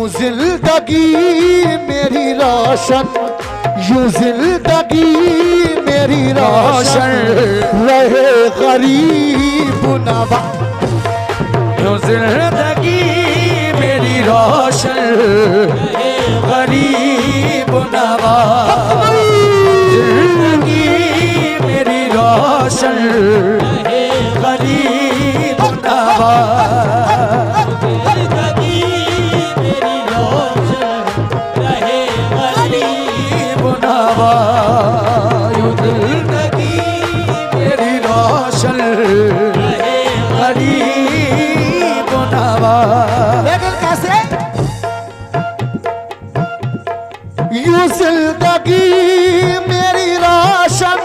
जिंदगी मेरी रोशन, यूं जिंदगी मेरी रोशन रहे गरीब नवा। यूं जिंदगी मेरी रोशन रहे गरीब नवा। जिंदगी मेरी रोशन रहे गरीब नवा। लेकिन कैसे? यूं जिंदगी मेरी रोशन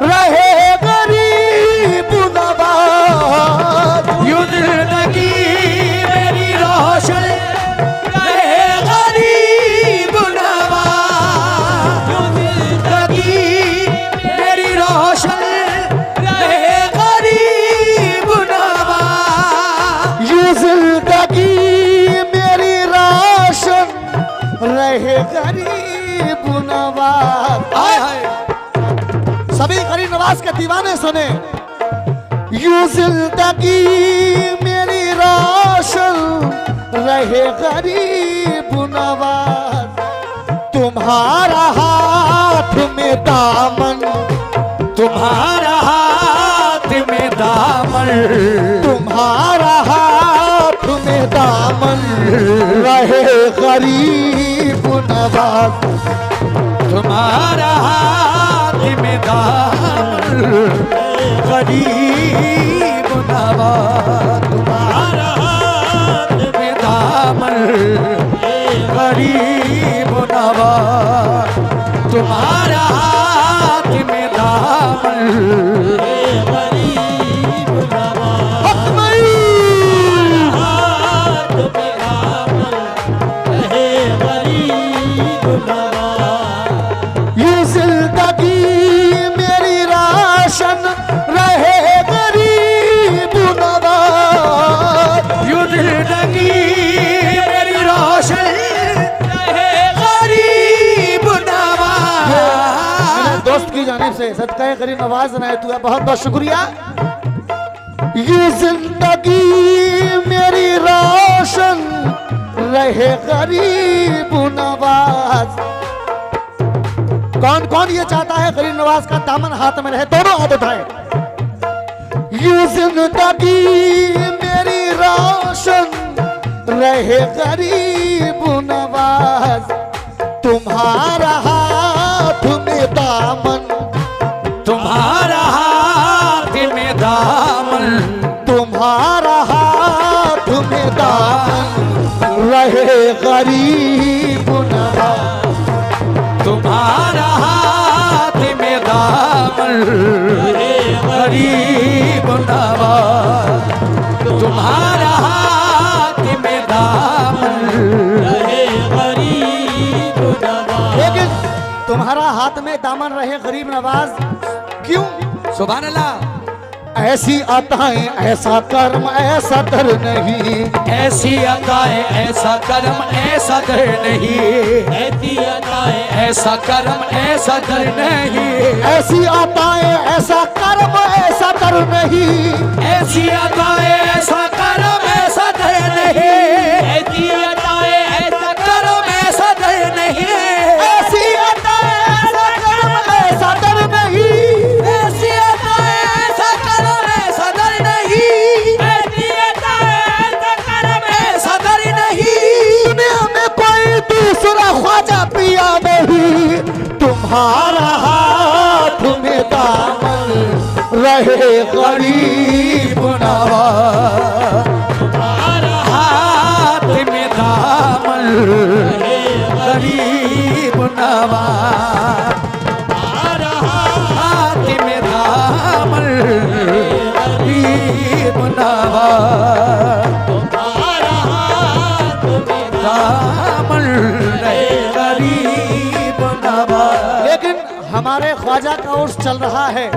रहे गरीब नवाज। यूं जिंदगी मेरी रोशन रहे गरीब नवाज। यूं जिंदगी मेरी रोशन रहे गरीब नवाज। यूं जिंदगी मेरी रोशन रहे गरीब नवाज। सभी गरीब नवाज के दीवाने सुने। यूं जिंदगी मेरी रोशन रहे गरीब नवाज। तुम्हारा हाथ में दामन, तुम्हारा हाथ में दामन, तुम्हारा हाथ में दामन रहे गरीब नवाज। तुम्हारा हाथ में दामन गरीब नवाज। तुम्हारा हाथ में दामन गरीब नवाज। तुम्हारा हाथ में दामन गरीब नवाज। हाथ में दामन रहे गरीब नवाज। यूं जिंदगी मेरी रोशन रहे गरीब नवाज। यूं जिंदगी मेरी रोशन रहे गरीब नवाज। मेरे दोस्त की जानिब से सदका गरीब नवाज सुनाए तू है, बहुत बहुत शुक्रिया। यूं जिंदगी मेरी रोशन रहे गरीब नवाज। कौन कौन ये चाहता है गरीब नवाज का दामन हाथ में रहे? दोनों हाथ उठाए। यूं जिंदगी मेरी रोशन रहे गरीब नवाज। तुम्हारा हाथ में दामन, तुम्हारा हाथ में दामन, तुम्हारा हाथ में दामन रहे गरीब नवाज। तुम्हारा हाथ में दामन रहे गरीब नवाज। तुम्हारा हाथ में दामन रहे गरीब नवाज। लेकिन तुम्हारा हाथ में दामन रहे गरीब नवाज क्यों? सुभान अल्लाह। ऐसी अताएं ऐसा कर्म ऐसा दर नहीं। ऐसी अताएं ऐसा कर्म ऐसा दर नहीं। ऐसी अताएं ऐसा कर्म ऐसा दर नहीं। ऐसी अताएं ऐसा कर्म ऐसा दर नहीं। ऐसी अताएं ऐसा कर्म ऐसा दर नहीं। ऐसी अताएं ऐसा कर्म ऐसा दर नहीं। ऐसी अताएं ऐसा कर्म ऐसा दर नहीं। ऐसी अताएं ऐसा कर्म ऐसा दर नहीं। ऐसी अताएं ऐसा कर्म ऐसा दर नहीं। दुनिया में कोई दूसरा ख्वाजा पिया नहीं। तुम्हारा हाथ में दामन रहे गरीब नवाज। तुम्हारा हाथ में दामन रहे गरीब नवाज। तुम्हारा हाथ में दामन रहे गरीब नवाज। तुम्हारा हाथ में दामन रहे गरीब नवाज। लेकिन हमारे ख्वाजा का उर्स चल रहा है।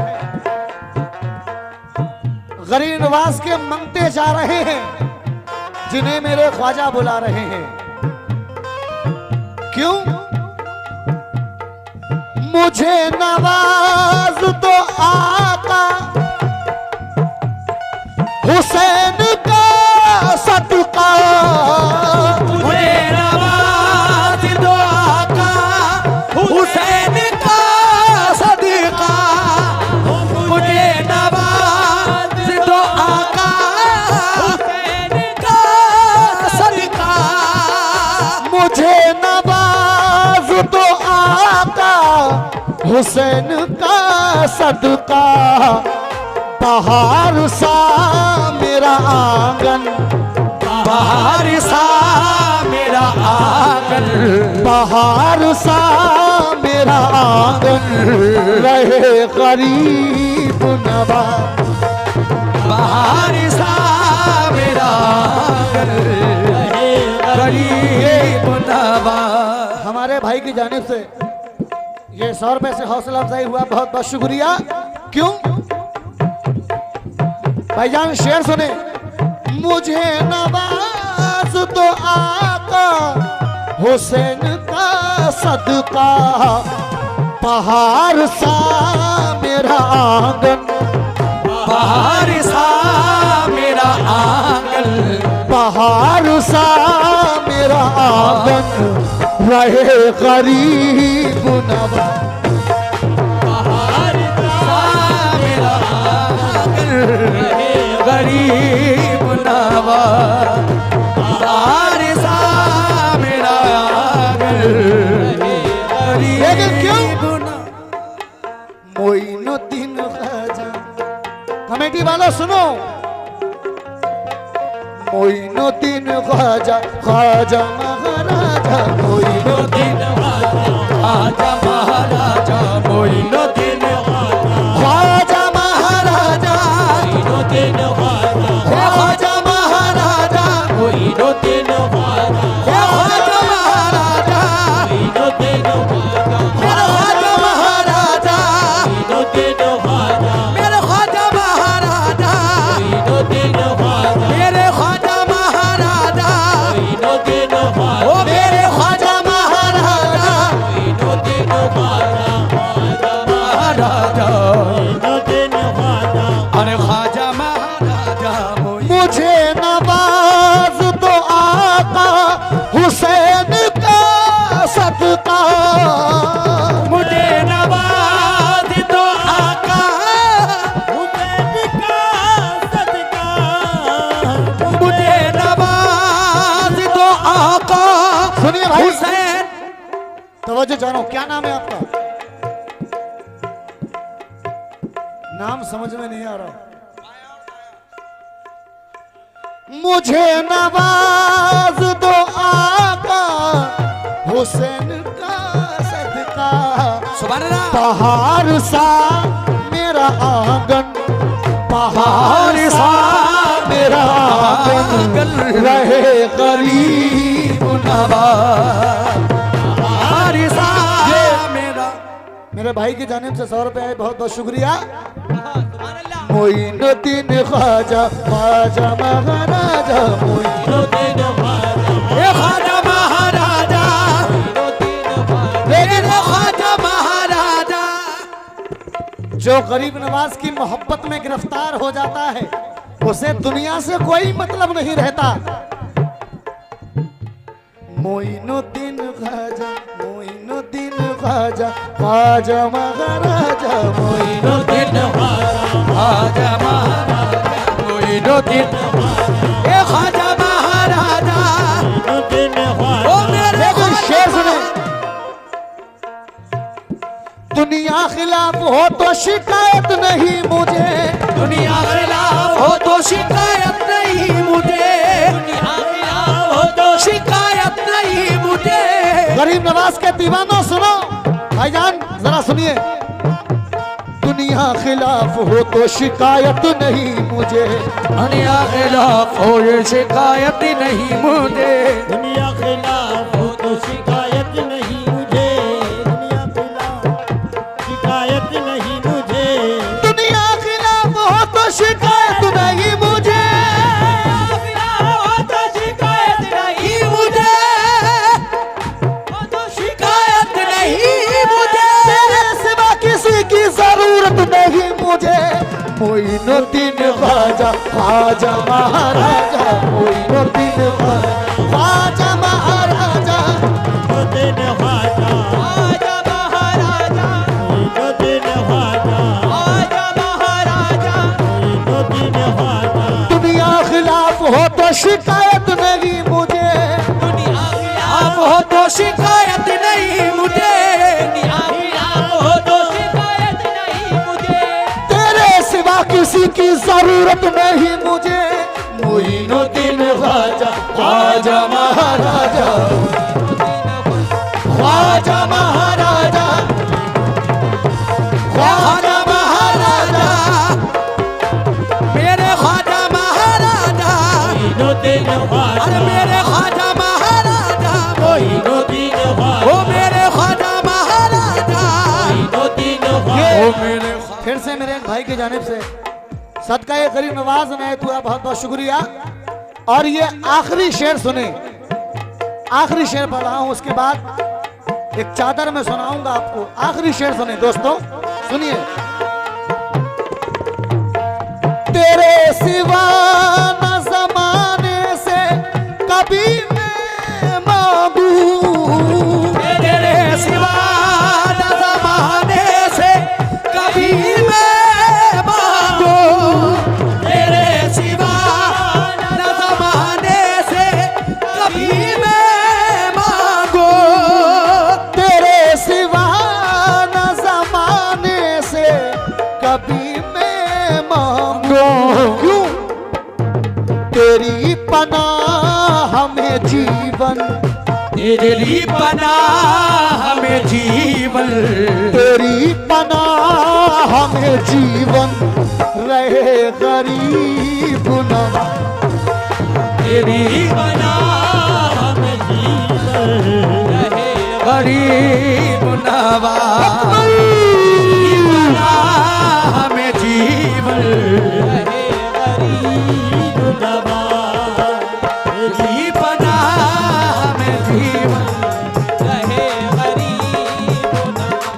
गरीब नवाज के मंगते जा रहे हैं जिन्हें मेरे ख्वाजा बुला रहे हैं। क्यों? मुझे नवाज दो आका हुसैन का सदका। मुझे नवाज दो आका हुसैन का सदका। मुझे नवाज दो आका हुसैन का सदका। मुझे नवाज दो आका हुसैन का सदका। बाहर सा मेरा आंगन, बाहर सा मेरा आंगन, बाहर सा मेरा आंगन रहे गरीब नवाज। बाहर सा मेरा आंगन रहे गरीब नवाज। हमारे भाई की जानिब से ये 100 रुपए से हौसला अफजाई हुआ, बहुत बहुत शुक्रिया। क्यों भाईजान? शेर सुने। मुझे नवाज तो आका हुसैन का सदका। पहाड़ सा मेरा आंगन, बाहर सा मेरा आंगन, पहाड़ सा मेरा आंगन रहे गरीब नवाज। बाहर सा मेरा आंगन रहे गरीब नवाज। बाहर सा मेरा आंगन रहे लेकिन क्यों? गरीब नवाज। मोइनुद्दीन ख्वाजा, कमेटी वालों सुनो। मोइनुद्दीन ख्वाजा, ख्वाजा महाराजा मोइनुद्दीन, आजा महाराजा मोइनुद्दीन, ख्वाजा महाराजा, मोइनुद्दीन ख्वाजा महाराजा, मोइनुद्दीन, ख्वाजा महाराजा, मोइनुद्दीन, ख्वाजा महाराजा, मेरे ख्वाजा महाराजा, मेरे ख्वाजा महाराजा, ओ मेरे ख्वाजा महाराजा, महाराजा, अरे ख्वाजा महाराजा मुझे नवाज दो आका हुसैन का सदका। मुझे नवाज दो आका हुसैन का सदका। मुझे नवाज दो आका सुनिए भाई, हुसैन। तवज्जो जानो। क्या नाम है आपका? नाम समझ में नहीं आ रहा। मुझे नवाज दो आका हुसैन का सदका। सुभान अल्लाह। पहाड़ सा मेरा आंगन, पहाड़ सा मेरा आंगन रहे गरीब नवाज। पहाड़ सा मेरा। मेरे भाई की जानिब से 100 रुपए आए, बहुत बहुत शुक्रिया। सुभान अल्लाह। मोइनुद्दीन ख्वाजा, ख्वाजा महाराजा मोइनुद्दीन, ए ख्वाजा महाराजा, लेकिन ख्वाजा महाराजा। जो गरीब नवाज की मोहब्बत में गिरफ्तार हो जाता है उसे दुनिया से कोई मतलब नहीं रहता। मोइनुद्दीन ख्वाजा, मोइनुद्दीन ख्वाजा, ख्वाजा महाराजा मोइनुद्दीन, ख्वाजा महाराजा, मोइनुद्दीन, ए ख्वाजा महाराजा, ओ मेरे लेकिन शेर सुने। दुनिया खिलाफ हो तो शिकायत नहीं मुझे, दुनिया खिलाफ हो तो शिकायत नहीं मुझे, दुनिया खिलाफ हो तो शिकायत नहीं मुझे। गरीब नवाज के दीवानों सुनो, भाईजान जरा सुनिए। दुनिया खिलाफ हो तो शिकायत नहीं मुझे, दुनिया खिलाफ हो ये शिकायत नहीं मुझे, दुनिया खिलाफ हो तो शिकायत नहीं मुझे, दुनिया खिलाफ शिकायत नहीं मुझे, दुनिया खिलाफ हो तो शिकायत नहीं मुझे, हो तो शिकायत नहीं मुझे, हो तो मोइनुद्दीन ख्वाजा ख्वाजा महाराजा मोइनुद्दीन ख्वाजा महाराजा मोइनुद्दीन ख्वाजा ख्वाजा महाराजा मोइनुद्दीन ख्वाजा ख्वाजा महाराजा मोइनुद्दीन ख्वाजा। दुनिया खिलाफ हो तो शिकायत नहीं मुझे, दुनिया खिलाफ हो तो शिकायत नहीं मुझे, दुनिया खिलाफ हो तो शिकायत नहीं मुझे, तेरे सिवा किसी की जरूरत नहीं मुझे। मोइनुद्दीन ख्वाजा ख्वाजा महाराजा ख्वाजा महाराजा ख्वाजा महाराजा मेरे ख्वाजा महाराजा, मोइनुद्दीन ख्वाजा अरे मेरे ख्वाजा महाराजा, मोइनुद्दीन ख्वाजा ओ मेरे ख्वाजा महाराजा, मोइनुद्दीन ओ ख्वाजा। मेरे फिर से मेरे एक भाई की जानिब से सदका ये गरीब नवाज में तुआ बहुत बहुत शुक्रिया। और ये आखिरी शेर सुने, आखिरी शेर पढ़ रहा हूं, उसके बाद एक चादर में सुनाऊंगा आपको। आखिरी शेर सुने दोस्तों, सुनिए। तेरे सिवा न जमाने से कभी मैं मांगू, तेरे सिवा न ज़माने से कभी मैं मांगू, तेरे सिवा न ज़माने से कभी मैं मांगू, तेरे सिवा न जमाने से कभी मैं मांगू। क्यों? तेरी पनाह हमें जीवन, तेरी पनाह में जीवन, तेरी पनाह हमें जीवन रहे गरीब नवा, तेरी पनाह में जीवन रहे गरीब नवाज।